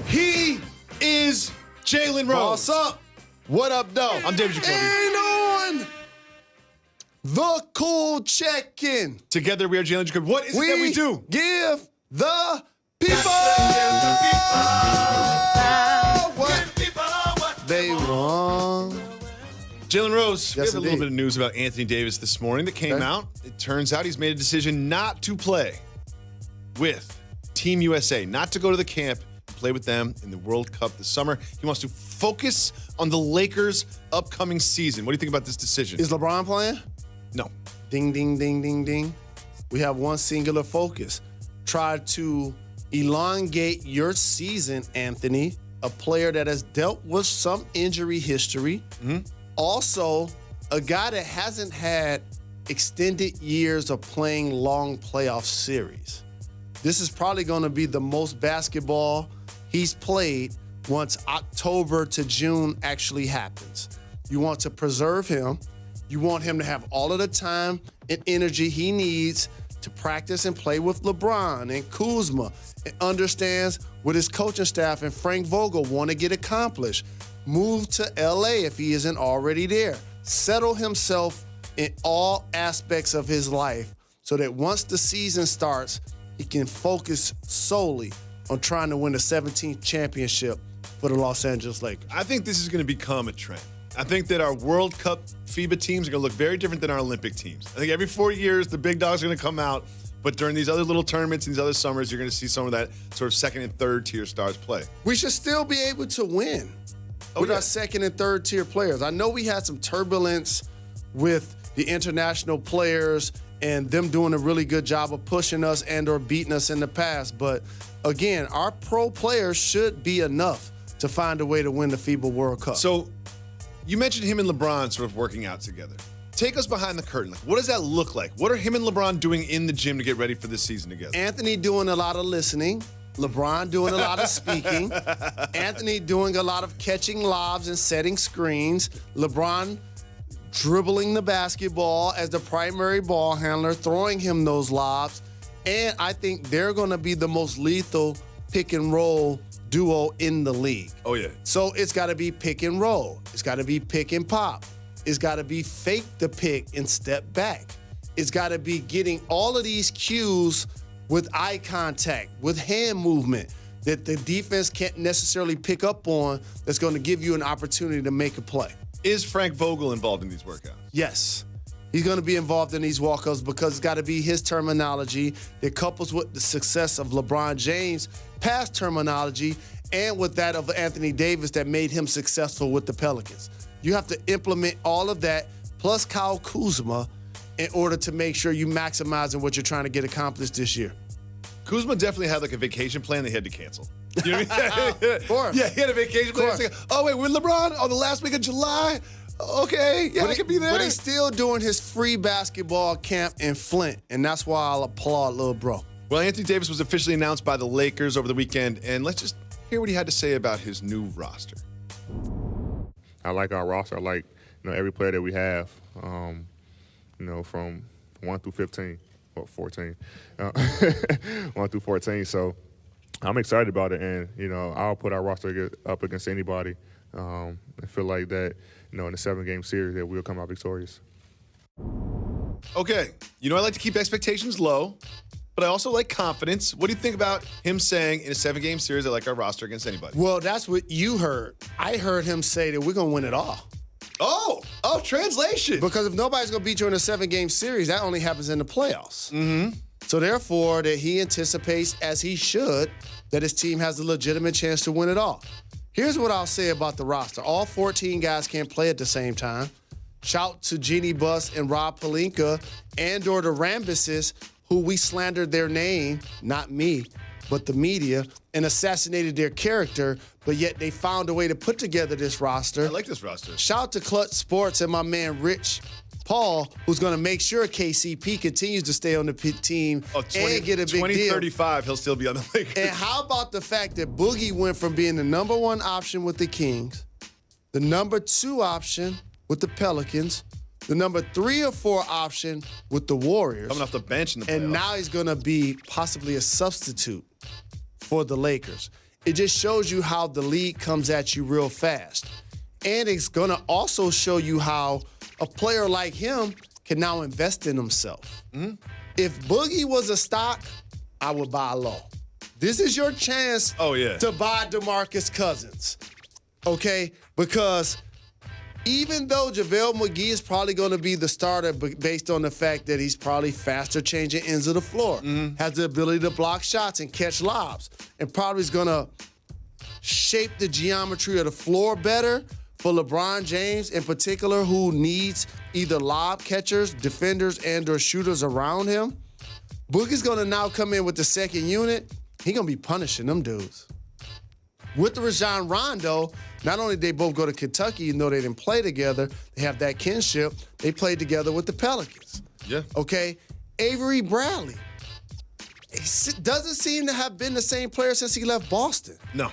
He is Jalen Rose. What's up? What up, though? I'm David Jacoby. And on the cool check-in. Together we are Jalen Jacoby. What is it that we do? Give the people what they want. Jalen Rose, we Yes, have a little indeed. bit of news about Anthony Davis this morning that came Okay. out. It turns out he's made a decision not to play with Team USA, not to go to the camp and play with them in the World Cup this summer. He wants to focus on the Lakers' upcoming season. What do you think about this decision? Is LeBron playing? No. Ding, ding, ding, ding, ding. We have one singular focus. Try to elongate your season, Anthony, a player that has dealt with some injury history. Also, a guy that hasn't had extended years of playing long playoff series. This is probably going to be the most basketball he's played once October to June actually happens. You want to preserve him. You want him to have all of the time and energy he needs to practice and play with LeBron and Kuzma, and understands what his coaching staff and Frank Vogel want to get accomplished. Move to LA if he isn't already there. Settle himself in all aspects of his life so that once the season starts, he can focus solely on trying to win the 17th championship for the Los Angeles Lakers. I think this is going to become a trend. I think that our World Cup FIBA teams are going to look very different than our Olympic teams. I think every 4 years, the big dogs are going to come out, but during these other little tournaments and these other summers, you're going to see some of that sort of second and third tier stars play. We should still be able to win with our second and third tier players. I know we had some turbulence with the international players and them doing a really good job of pushing us and or beating us in the past. But again, our pro players should be enough to find a way to win the FIBA World Cup. So you mentioned him and LeBron sort of working out together. Take us behind the curtain. Like, what does that look like? What are him and LeBron doing in the gym to get ready for this season together? Anthony doing a lot of listening. LeBron doing a lot of speaking. Anthony doing a lot of catching lobs and setting screens. LeBron dribbling the basketball as the primary ball handler, throwing him those lobs. And I think they're going to be the most lethal pick and roll duo in the league. Oh, yeah. So it's got to be pick and roll. It's got to be pick and pop. It's got to be fake the pick and step back. It's got to be getting all of these cues with eye contact, with hand movement that the defense can't necessarily pick up on that's going to give you an opportunity to make a play. Is Frank Vogel involved in these workouts? Yes. He's going to be involved in these walkouts because it's got to be his terminology that couples with the success of LeBron James' past terminology and with that of Anthony Davis that made him successful with the Pelicans. You have to implement all of that plus Kyle Kuzma in order to make sure you maximizing what you're trying to get accomplished this year. Kuzma definitely had like a vacation plan they had to cancel. You know what I mean? Of course. Yeah, he had a vacation plan. Of course. Like, oh, wait, we're LeBron on the last week of July? Okay, yeah, I could be there. But he's still doing his free basketball camp in Flint, and that's why I'll applaud little bro. Well, Anthony Davis was officially announced by the Lakers over the weekend, and let's just hear what he had to say about his new roster. I like our roster. I like every player that we have. From 1 through 15 or 14, 1 through 14. So I'm excited about it, and I'll put our roster up against anybody. I feel like that in the 7-game series that we'll come out victorious. Okay, I like to keep expectations low, but I also like confidence. What do you think about him saying in a 7-game series, I like our roster against anybody? Well, that's what you heard. I heard him say that we're going to win it all. Oh, translation. Because if nobody's going to beat you in a 7-game series, that only happens in the playoffs. Mm-hmm. So therefore, that he anticipates, as he should, that his team has a legitimate chance to win it all. Here's what I'll say about the roster. All 14 guys can't play at the same time. Shout to Jeannie Buss and Rob Pelinka and/or the Rambuses, who we slandered their name, not me, but the media, and assassinated their character, but yet they found a way to put together this roster. I like this roster. Shout to Clutch Sports and my man Rich Paul, who's going to make sure KCP continues to stay on the team and get a big deal. 2035, he'll still be on the Lakers. And how about the fact that Boogie went from being the number 1 option with the Kings, the number 2 option with the Pelicans, the number 3 or 4 option with the Warriors. Coming off the bench in the playoffs. And now he's going to be possibly a substitute for the Lakers. it just shows you how the league comes at you real fast. And it's going to also show you how a player like him can now invest in himself. If Boogie was a stock, I would buy low. This is your chance to buy DeMarcus Cousins, okay? Because even though JaVale McGee is probably going to be the starter based on the fact that he's probably faster changing ends of the floor, has the ability to block shots and catch lobs, and probably is going to shape the geometry of the floor better for LeBron James in particular, who needs either lob catchers, defenders, and or shooters around him. Boogie's going to now come in with the second unit. He's going to be punishing them dudes. With the Rajon Rondo, not only did they both go to Kentucky, even though they didn't play together, they have that kinship. They played together with the Pelicans. Yeah. Okay? Avery Bradley. He doesn't seem to have been the same player since he left Boston. No.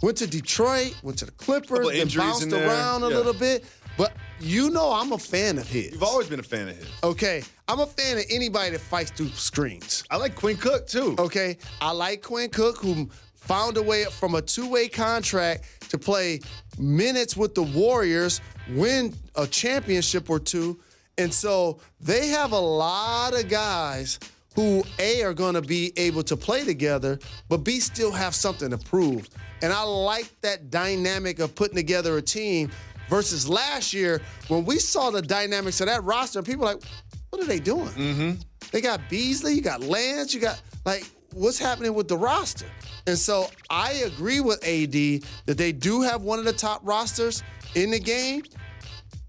Went to Detroit, went to the Clippers, and bounced around a little bit. But you know I'm a fan of his. You've always been a fan of his. Okay. I'm a fan of anybody that fights through screens. I like Quinn Cook, too. Okay. I like Quinn Cook, who found a way from a two-way contract to play minutes with the Warriors, win a championship or two. And so they have a lot of guys who, A, are going to be able to play together, but B, still have something to prove. And I like that dynamic of putting together a team versus last year when we saw the dynamics of that roster, people were like, what are they doing? They got Beasley, you got Lance, you got, like, what's happening with the roster? And so I agree with AD that they do have one of the top rosters in the game,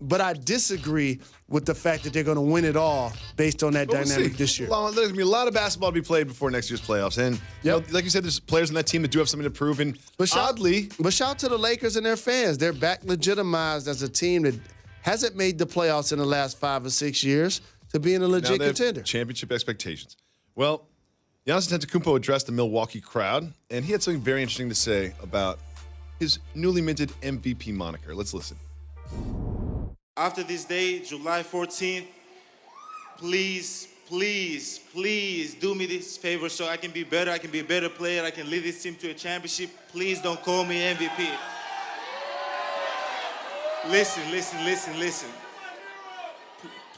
but I disagree with the fact that they're going to win it all based on that dynamic this year. There's going to be a lot of basketball to be played before next year's playoffs. And you know, like you said, there's players on that team that do have something to prove. And shout out to the Lakers and their fans. They're back legitimized as a team that hasn't made the playoffs in the last 5 or 6 years to being a legit contender. Championship expectations. Well, Giannis Antetokounmpo addressed the Milwaukee crowd, and he had something very interesting to say about his newly minted MVP moniker. Let's listen. After this day, July 14th, please, please, please do me this favor so I can be better. I can be a better player. I can lead this team to a championship. Please don't call me MVP. Listen.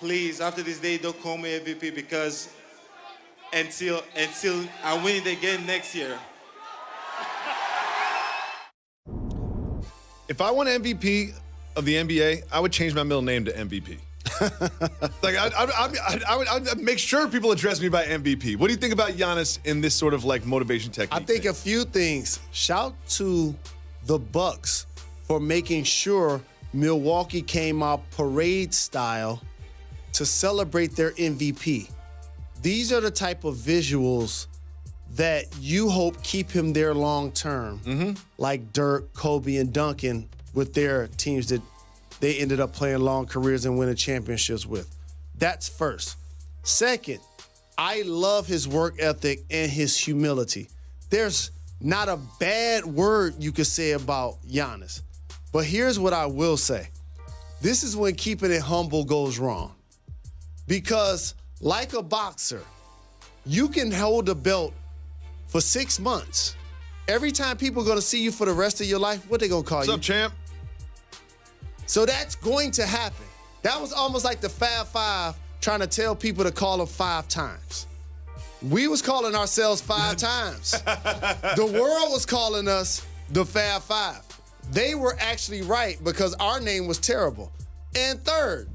Please, after this day, don't call me MVP because until I win it again next year. If I won MVP of the NBA, I would change my middle name to MVP. Like I'd make sure people address me by MVP. What do you think about Giannis in this sort of like motivation technique? I think a few things. Shout to the Bucks for making sure Milwaukee came out parade style to celebrate their MVP. These are the type of visuals that you hope keep him there long term, like Dirk, Kobe, and Duncan with their teams that they ended up playing long careers and winning championships with. That's first. Second, I love his work ethic and his humility. There's not a bad word you could say about Giannis. But here's what I will say. This is when keeping it humble goes wrong. Because like a boxer, you can hold a belt for 6 months. Every time people are going to see you for the rest of your life, what they going to call you? What's up, champ? So that's going to happen. That was almost like the Fab Five trying to tell people to call them 5 times. We was calling ourselves 5 times. The world was calling us the Fab Five. They were actually right because our name was terrible. And third,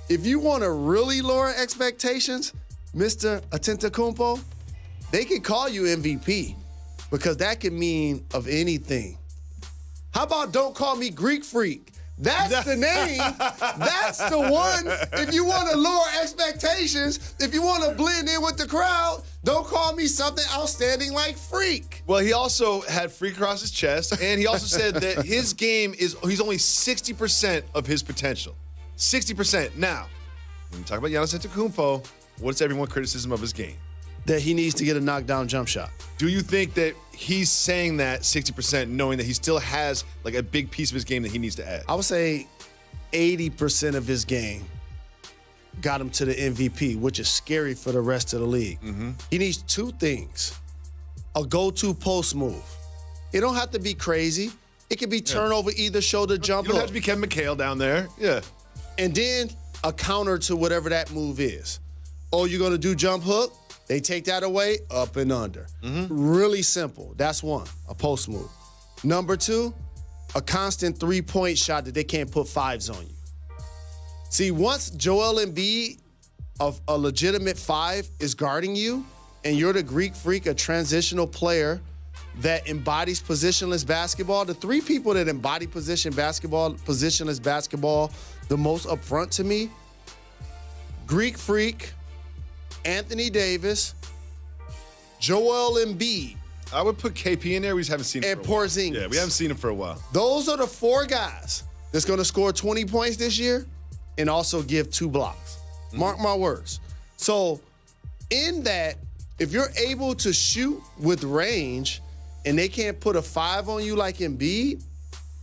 if you want to really lower expectations, Mr. Antetokounmpo, they can call you MVP because that can mean of anything. How about don't call me Greek Freak? That's the name. That's the one. If you want to lower expectations, if you want to blend in with the crowd, don't call me something outstanding like Freak. Well, he also had Freak across his chest, and he also said that his game he's only 60% of his potential. 60%. Now, when we talk about Giannis Antetokounmpo, what's everyone's criticism of his game? That he needs to get a knockdown jump shot. Do you think that he's saying that 60% knowing that he still has like a big piece of his game that he needs to add? I would say 80% of his game got him to the MVP, which is scary for the rest of the league. He needs 2 things. A go-to post move. It don't have to be crazy. It could be turnover, either shoulder jump You don't hook. have to be Kevin McHale down there. Yeah. And then a counter to whatever that move is. Oh, you're going to do jump hook? They take that away, up and under. Really simple. That's one, a post move. Number two, a constant three-point shot that they can't put fives on you. See, once Joel Embiid, a legitimate five, is guarding you, and you're the Greek freak, a transitional player that embodies positionless basketball, the three people that embody positionless basketball the most upfront to me, Greek freak, Anthony Davis, Joel Embiid, I would put KP in there. We just haven't seen him and for a while. Porzingis. Yeah, we haven't seen him for a while. Those are the four guys that's going to score 20 points this year and also give 2 blocks. Mark my words. So in that, if you're able to shoot with range and they can't put a 5 on you like Embiid,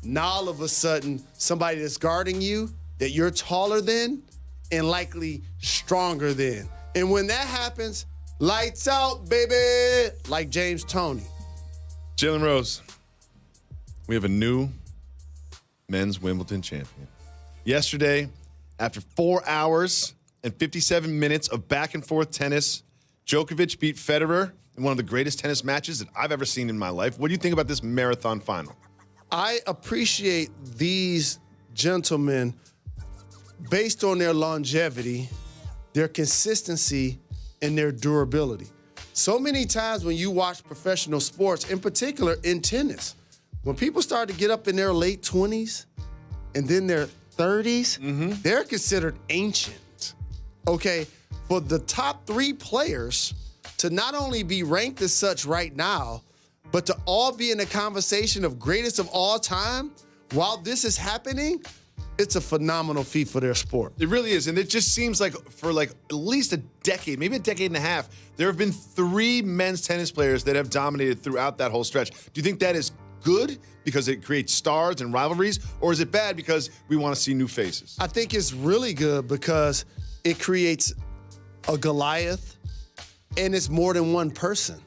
now all of a sudden somebody that's guarding you that you're taller than and likely stronger than. And when that happens, lights out, baby, like James Toney. Jalen Rose, we have a new men's Wimbledon champion. Yesterday, after 4 hours and 57 minutes of back-and-forth tennis, Djokovic beat Federer in one of the greatest tennis matches that I've ever seen in my life. What do you think about this marathon final? I appreciate these gentlemen based on their longevity, their consistency, and their durability. So many times when you watch professional sports, in particular in tennis, when people start to get up in their late 20s and then their 30s, they're considered ancient. Okay, for the top 3 players to not only be ranked as such right now, but to all be in the conversation of greatest of all time while this is happening, it's a phenomenal feat for their sport. It really is, and it just seems like for at least a decade, maybe a decade and a half, there have been 3 men's tennis players that have dominated throughout that whole stretch. Do you think that is good because it creates stars and rivalries, or is it bad because we want to see new faces? I think it's really good because it creates a Goliath, and it's more than one person.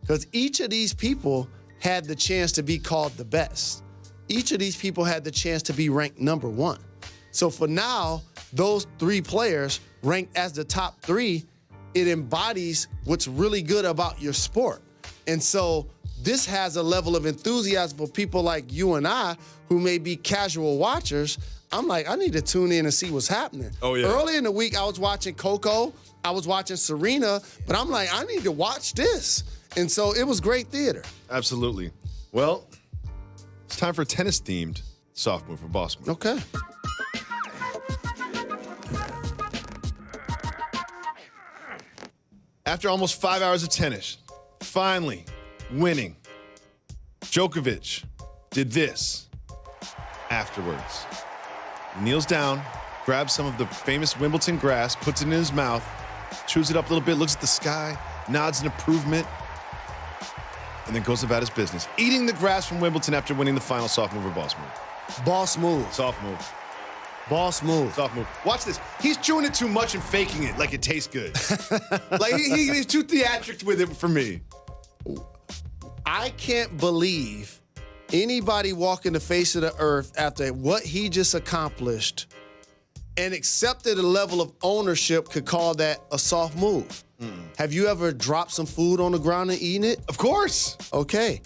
Because each of these people had the chance to be called the best. Each of these people had the chance to be ranked number 1. So for now, those 3 players ranked as the top 3, it embodies what's really good about your sport. And so this has a level of enthusiasm for people like you and I who may be casual watchers. I'm like, I need to tune in and see what's happening. Oh, yeah. Early in the week, I was watching Coco, I was watching Serena, but I'm like, I need to watch this. And so it was great theater. Absolutely. Well, it's time for a tennis-themed soft move for Boss Move. Okay. After almost 5 hours of tennis, finally winning, Djokovic did this afterwards. He kneels down, grabs some of the famous Wimbledon grass, puts it in his mouth, chews it up a little bit, looks at the sky, nods in improvement, and then goes about his business. Eating the grass from Wimbledon after winning the final soft move or boss move. Boss move. Soft move. Boss move. Soft move. Watch this. He's chewing it too much and faking it like it tastes good. Like he's too theatric with it for me. I can't believe anybody walking the face of the earth after what he just accomplished and accepted a level of ownership could call that a soft move. Have you ever dropped some food on the ground and eaten it? Of course. Okay.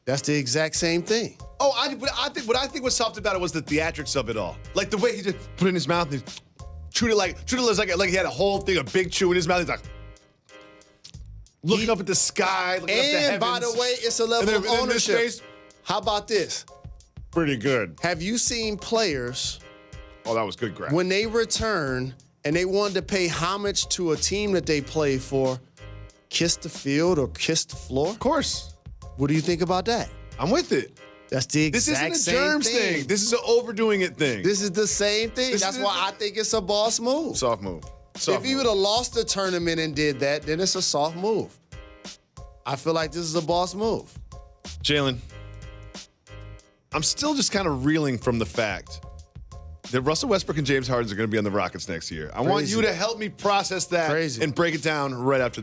That's the exact same thing. Oh, what I think was soft about it was the theatrics of it all. Like the way he just put it in his mouth and he chewed it like he had a whole thing, a big chew in his mouth. He's like looking up at the sky, looking up the heavens. And by the way, it's a level of ownership. How about this? Pretty good. Have you seen players Oh, that was good grab. when they return and they wanted to pay homage to a team that they played for, kiss the field or kiss the floor? Of course. What do you think about that? I'm with it. That's the This exact isn't a same germs thing. This is an overdoing it thing. This is the same thing. This That's is- why I think it's a boss move. Soft move. Soft If he move. would have lost the tournament and did that, then it's a soft move. I feel like this is a boss move. Jalen, I'm still just kind of reeling from the fact that Russell Westbrook and James Harden are going to be on the Rockets next year. I want Crazy. you to help me process that Crazy. and break it down right after